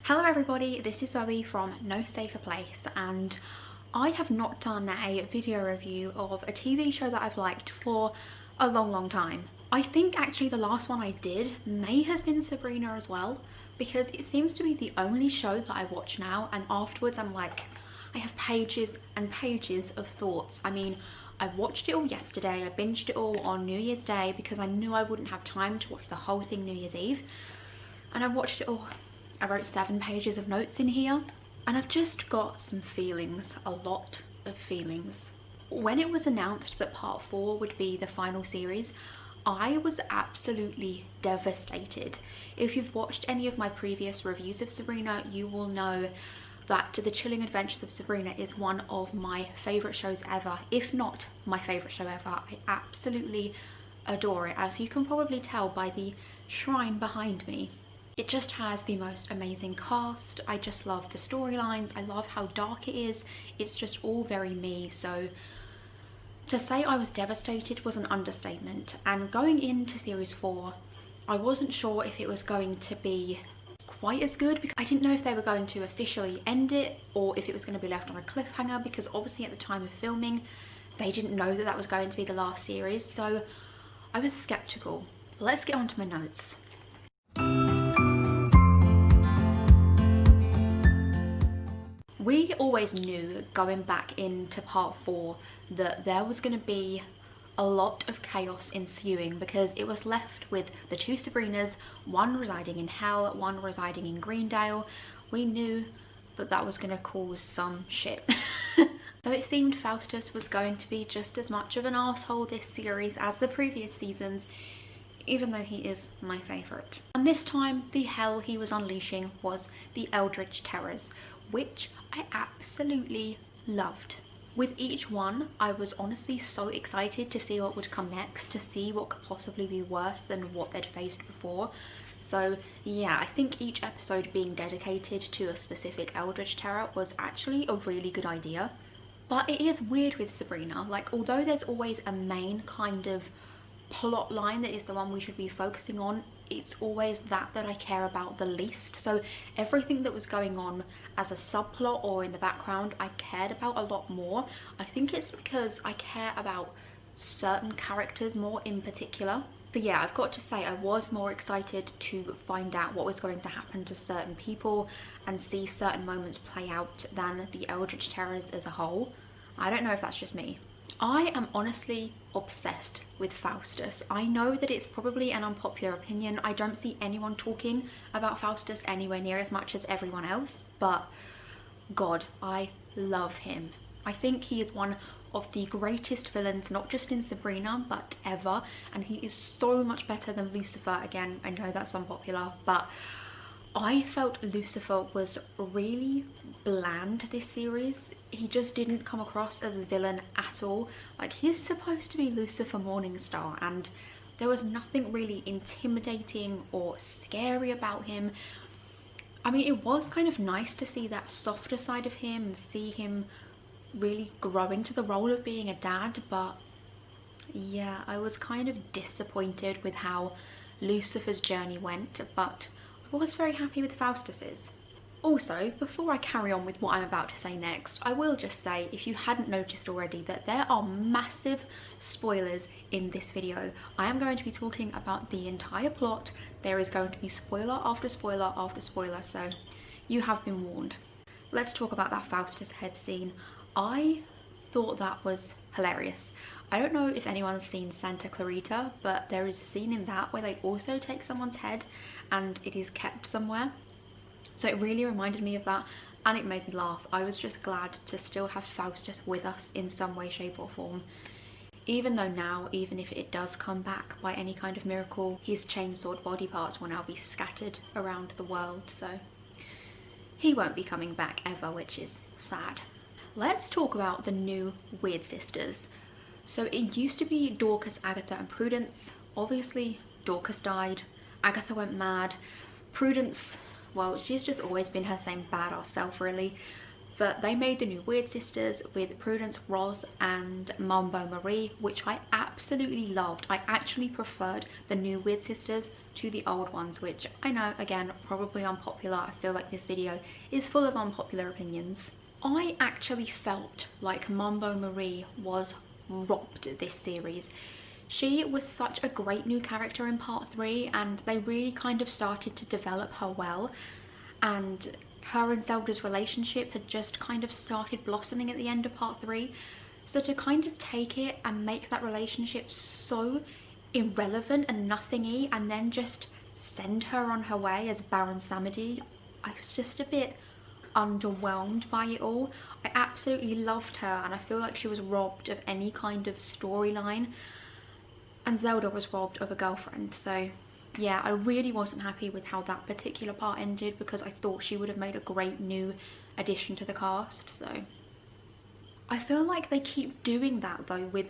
Hello everybody, this is Zoe from No Safer Place, and I have not done a video review of a TV show that I've liked for a long time. I think actually the last one I did may have been Sabrina as well, because it seems to be the only show that I watch now, and afterwards I'm like, I have pages and pages of thoughts. I mean, I watched it all yesterday, I binged it all on New Year's Day because I knew I wouldn't have time to watch the whole thing New Year's Eve, and I watched it all. I wrote 7 pages of notes in here, and I've just got some feelings, a lot of feelings. When it was announced that part 4 would be the final series, I was absolutely devastated. If you've watched any of my previous reviews of Sabrina, you will know that The Chilling Adventures of Sabrina is one of my favourite shows ever, if not my favourite show ever. I absolutely adore it, as you can probably tell by the shrine behind me. It just has the most amazing cast. I just love the storylines. I love how dark it is. It's just all very me. So to say I was devastated was an understatement. And going into series 4, I wasn't sure if it was going to be quite as good, because I didn't know if they were going to officially end it or if it was going to be left on a cliffhanger, because obviously at the time of filming they didn't know that that was going to be the last series. So I was skeptical. Let's get on to my notes. We always knew going back into part 4 that there was going to be a lot of chaos ensuing, because it was left with the 2 Sabrinas, one residing in Hell, one residing in Greendale. We knew that that was going to cause some shit. So it seemed Faustus was going to be just as much of an asshole this series as the previous seasons, even though he is my favourite. And this time the hell he was unleashing was the Eldritch terrors, which I absolutely loved. With each one, I was honestly so excited to see what would come next, to see what could possibly be worse than what they'd faced before. So yeah, I think each episode being dedicated to a specific Eldritch terror was actually a really good idea. But it is weird with Sabrina, like although there's always a main kind of plot line that is the one we should be focusing on, it's always that I care about the least. So everything that was going on as a subplot or in the background, I cared about a lot more. I think it's because I care about certain characters more in particular. So yeah, I've got to say I was more excited to find out what was going to happen to certain people and see certain moments play out than the Eldritch terrors as a whole. I don't know if that's just me. I am honestly obsessed with Faustus. I know that it's probably an unpopular opinion. I don't see anyone talking about Faustus anywhere near as much as everyone else, but God, I love him. I think he is one of the greatest villains, not just in Sabrina, but ever, and he is so much better than Lucifer. Again, I know that's unpopular, but I felt Lucifer was really bland this series. He just didn't come across as a villain at all. Like, he's supposed to be Lucifer Morningstar, and there was nothing really intimidating or scary about him. I mean, it was kind of nice to see that softer side of him and see him really grow into the role of being a dad, but yeah, I was kind of disappointed with how Lucifer's journey went, but I was very happy with Faustus's. Also, before I carry on with what I'm about to say next, I will just say, if you hadn't noticed already, that there are massive spoilers in this video. I am going to be talking about the entire plot. There is going to be spoiler after spoiler after spoiler, so you have been warned. Let's talk about that Faustus head scene. I thought that was hilarious. I don't know if anyone's seen Santa Clarita, but there is a scene in that where they also take someone's head and it is kept somewhere. So it really reminded me of that, and it made me laugh. I was just glad to still have Faustus with us in some way, shape or form. Even though now, even if it does come back by any kind of miracle, his chainsawed body parts will now be scattered around the world, so he won't be coming back ever, which is sad. Let's talk about the new Weird Sisters. So it used to be Dorcas, Agatha and Prudence. Obviously Dorcas died, Agatha went mad, Prudence, well, she's just always been her same badass self really, but they made the new Weird Sisters with Prudence, Roz and Mambo Marie, which I absolutely loved. I actually preferred the new Weird Sisters to the old ones, which I know, again, probably unpopular. I feel like this video is full of unpopular opinions. I actually felt like Mambo Marie was robbed this series. She was such a great new character in part 3, and they really kind of started to develop her well, and her and Zelda's relationship had just kind of started blossoming at the end of part 3. So to kind of take it and make that relationship so irrelevant and nothingy, and then just send her on her way as Baron Samedi, I was just a bit underwhelmed by it all. I absolutely loved her, and I feel like she was robbed of any kind of storyline, and Zelda was robbed of a girlfriend. So yeah, I really wasn't happy with how that particular part ended, because I thought she would have made a great new addition to the cast. So I feel like they keep doing that though with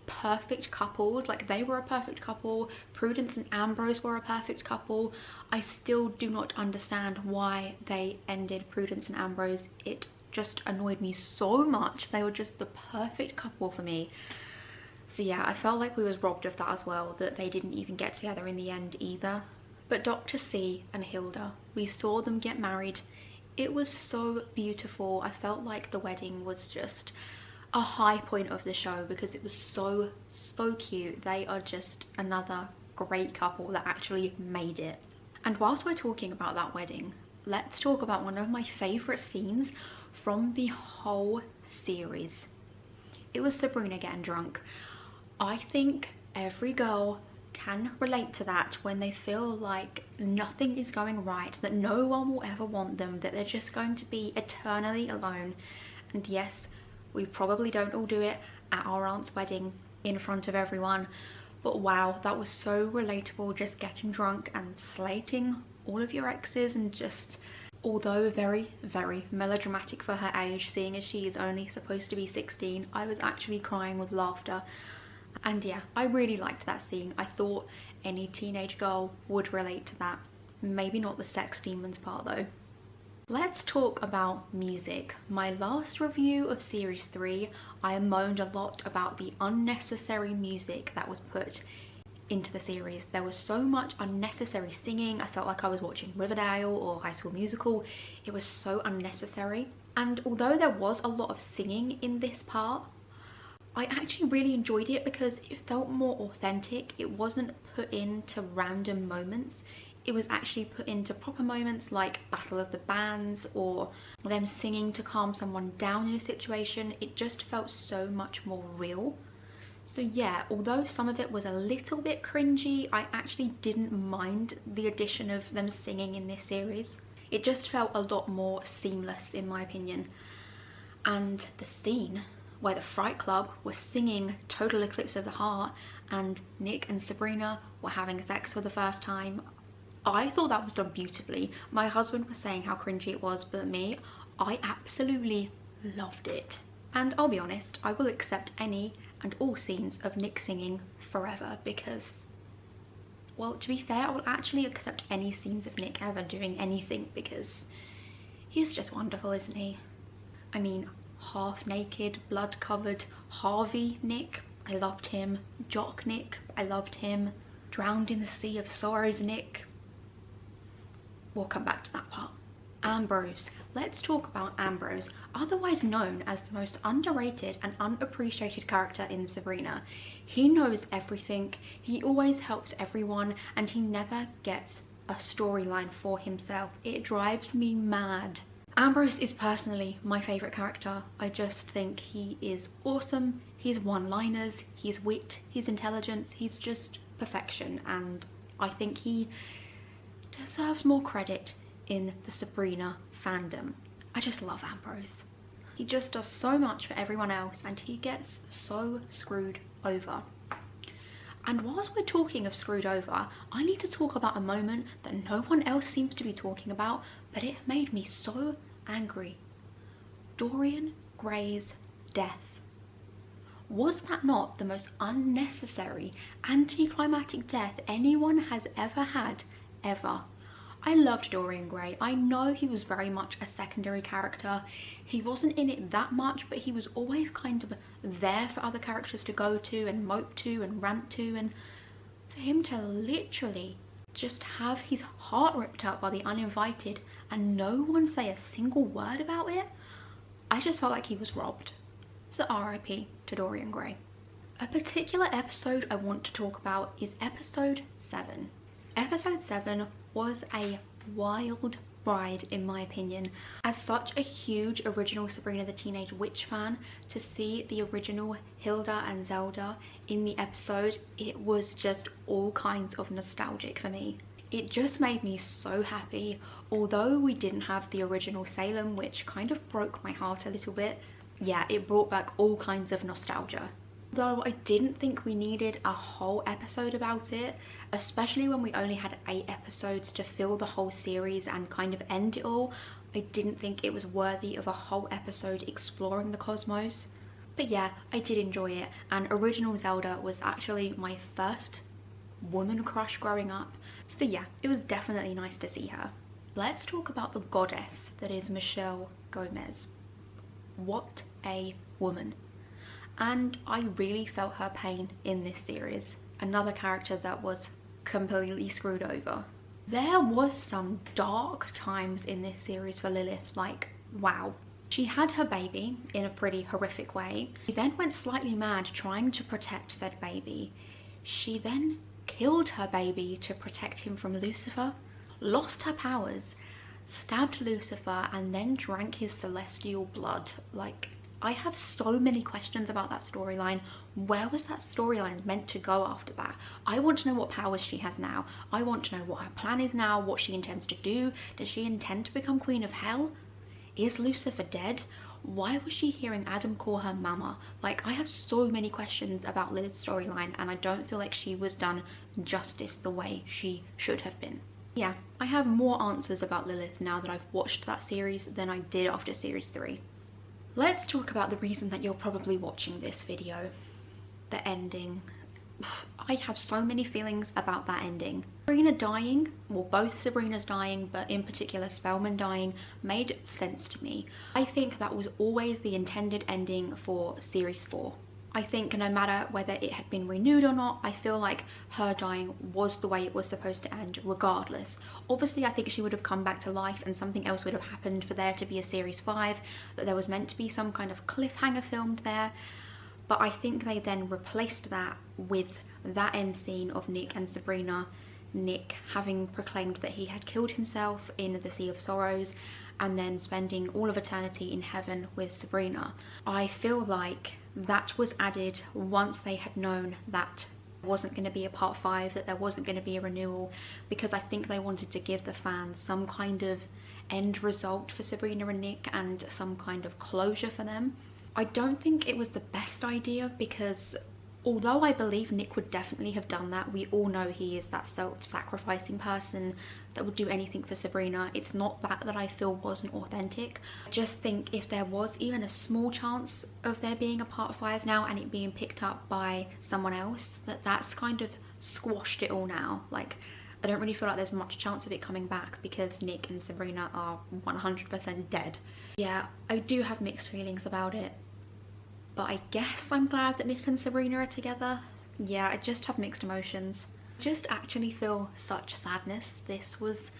perfect couples. Like, they were a perfect couple, Prudence and Ambrose were a perfect couple. I still do not understand why they ended Prudence and Ambrose. It just annoyed me so much. They were just the perfect couple for me. So yeah, I felt like we was robbed of that as well, that they didn't even get together in the end either. But Dr. C and Hilda, we saw them get married. It was so beautiful. I felt like the wedding was just a high point of the show, because it was so cute. They are just another great couple that actually made it. And whilst we're talking about that wedding, let's talk about one of my favourite scenes from the whole series. It was Sabrina getting drunk. I think every girl can relate to that, when they feel like nothing is going right, that no one will ever want them, that they're just going to be eternally alone. And yes, we probably don't all do it at our aunt's wedding in front of everyone, but wow, that was so relatable, just getting drunk and slating all of your exes, and just, although very melodramatic for her age, seeing as she is only supposed to be 16, I was actually crying with laughter. And yeah, I really liked that scene. I thought any teenage girl would relate to that. Maybe not the sex demons part though. Let's talk about music. My last review of series 3, I moaned a lot about the unnecessary music that was put into the series. There was so much unnecessary singing. I felt like I was watching Riverdale or High School Musical. It was so unnecessary. And although there was a lot of singing in this part, I actually really enjoyed it because it felt more authentic. It wasn't put into random moments. It was actually put into proper moments like Battle of the Bands or them singing to calm someone down in a situation. It just felt so much more real. So yeah, although some of it was a little bit cringy, I actually didn't mind the addition of them singing in this series. It just felt a lot more seamless in my opinion. And the scene where the Fright Club was singing Total Eclipse of the Heart and Nick and Sabrina were having sex for the first time, I thought that was done beautifully. My husband was saying how cringy it was, but me, I absolutely loved it. And I'll be honest, I will accept any and all scenes of Nick singing forever, because, well, to be fair, I will actually accept any scenes of Nick ever doing anything, because he's just wonderful, isn't he? I mean, half naked, blood covered Harvey Nick, I loved him. Jock Nick, I loved him. Drowned in the Sea of Sorrows Nick, we'll come back to that part. Ambrose. Let's talk about Ambrose, otherwise known as the most underrated and unappreciated character in Sabrina. He knows everything, he always helps everyone, and he never gets a storyline for himself. It drives me mad. Ambrose is personally my favourite character. I just think he is awesome. His one-liners, his wit, his intelligence, he's just perfection, and I think he deserves more credit in the Sabrina fandom. I just love Ambrose. He just does so much for everyone else, and he gets so screwed over. And whilst we're talking of screwed over, I need to talk about a moment that no one else seems to be talking about, but it made me so angry. Dorian Gray's death. Was that not the most unnecessary, anticlimactic death anyone has ever had, ever? I loved Dorian Gray. I know he was very much a secondary character. He wasn't in it that much, but he was always kind of there for other characters to go to and mope to and rant to, and for him to literally just have his heart ripped out by the uninvited and no one say a single word about it. I just felt like he was robbed. So RIP to Dorian Gray. A particular episode I want to talk about is episode 7. Episode 7 was a wild ride in my opinion. As such a huge original Sabrina the Teenage Witch fan, to see the original Hilda and Zelda in the episode, it was just all kinds of nostalgic for me. It just made me so happy. Although we didn't have the original Salem, which kind of broke my heart a little bit, yeah, it brought back all kinds of nostalgia. Though I didn't think we needed a whole episode about it, especially when we only had 8 episodes to fill the whole series and kind of end it all. I didn't think it was worthy of a whole episode exploring the cosmos. But yeah, I did enjoy it, and original Zelda was actually my first woman crush growing up. So yeah, it was definitely nice to see her. Let's talk about the goddess that is Michelle Gomez. What a woman. And I really felt her pain in this series. Another character that was completely screwed over. There was some dark times in this series for Lilith, like wow. She had her baby in a pretty horrific way. She then went slightly mad trying to protect said baby. She then killed her baby to protect him from Lucifer, lost her powers, stabbed Lucifer, and then drank his celestial blood. Like, I have so many questions about that storyline. Where was that storyline meant to go after that? I want to know what powers she has now. I want to know what her plan is now, what she intends to do. Does she intend to become Queen of Hell? Is Lucifer dead? Why was she hearing Adam call her mama? Like, I have so many questions about Lilith's storyline, and I don't feel like she was done justice the way she should have been. Yeah, I have more answers about Lilith now that I've watched that series than I did after series 3. Let's talk about the reason that you're probably watching this video. The ending. I have so many feelings about that ending. Sabrina dying, well, both Sabrinas dying, but in particular Spellman dying, made sense to me. I think that was always the intended ending for series 4. I think no matter whether it had been renewed or not, I feel like her dying was the way it was supposed to end regardless. Obviously, I think she would have come back to life and something else would have happened for there to be a series 5, that there was meant to be some kind of cliffhanger filmed there. But I think they then replaced that with that end scene of Nick and Sabrina. Nick having proclaimed that he had killed himself in the Sea of Sorrows and then spending all of eternity in heaven with Sabrina. I feel like that was added once they had known that there wasn't going to be a part 5, that there wasn't going to be a renewal, because I think they wanted to give the fans some kind of end result for Sabrina and Nick and some kind of closure for them. I don't think it was the best idea, because although I believe Nick would definitely have done that, we all know he is that self-sacrificing person that would do anything for Sabrina. It's not that I feel wasn't authentic. I just think if there was even a small chance of there being a part 5 now and it being picked up by someone else, that's kind of squashed it all now. Like, I don't really feel like there's much chance of it coming back because Nick and Sabrina are 100% dead. Yeah, I do have mixed feelings about it, but I guess I'm glad that Nick and Sabrina are together. Yeah, I just have mixed emotions. I just actually feel such sadness. This was,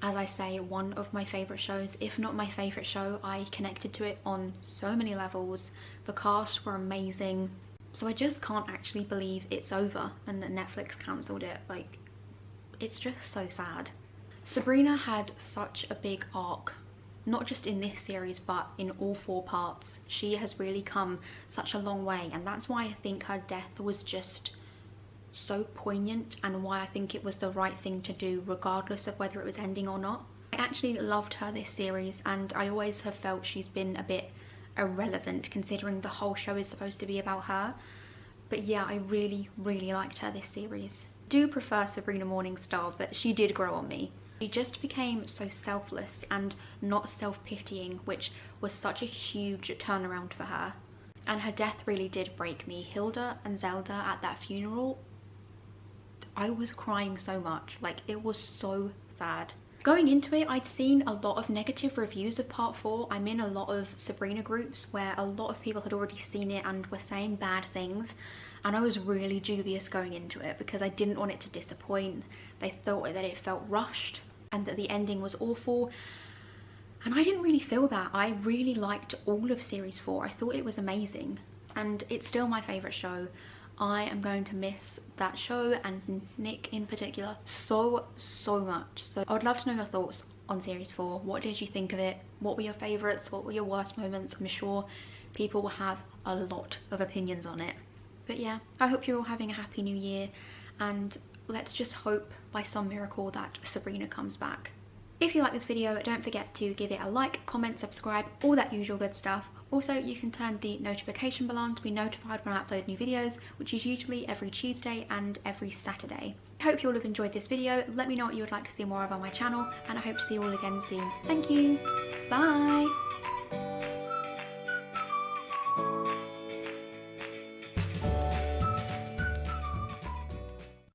as I say, one of my favourite shows, if not my favourite show. I connected to it on so many levels. The cast were amazing. So I just can't actually believe it's over and that Netflix cancelled it. Like, it's just so sad. Sabrina had such a big arc, not just in this series but in all 4 parts. She has really come such a long way, and that's why I think her death was just so poignant and why I think it was the right thing to do regardless of whether it was ending or not. I actually loved her this series, and I always have felt she's been a bit irrelevant considering the whole show is supposed to be about her. But yeah, I really liked her this series. I do prefer Sabrina Morningstar, but she did grow on me. She just became so selfless and not self-pitying, which was such a huge turnaround for her. And her death really did break me. Hilda and Zelda at that funeral, I was crying so much. Like, it was so sad. Going into it, I'd seen a lot of negative reviews of part 4. I'm in a lot of Sabrina groups where a lot of people had already seen it and were saying bad things. and I was really dubious going into it because I didn't want it to disappoint. They thought that it felt rushed and that the ending was awful, and I didn't really feel that. I really liked all of series 4. I thought it was amazing, and it's still my favourite show. I am going to miss that show and Nick in particular so much. So I would love to know your thoughts on series 4. What did you think of it? What were your favourites? What were your worst moments? I'm sure people will have a lot of opinions on it. But yeah, I hope you're all having a happy new year, and let's just hope by some miracle that Sabrina comes back. If you like this video, don't forget to give it a like, comment, subscribe, all that usual good stuff. Also, you can turn the notification bell on to be notified when I upload new videos, which is usually every Tuesday and every Saturday. I hope you all have enjoyed this video. Let me know what you would like to see more of on my channel, and I hope to see you all again soon. Thank you. Bye.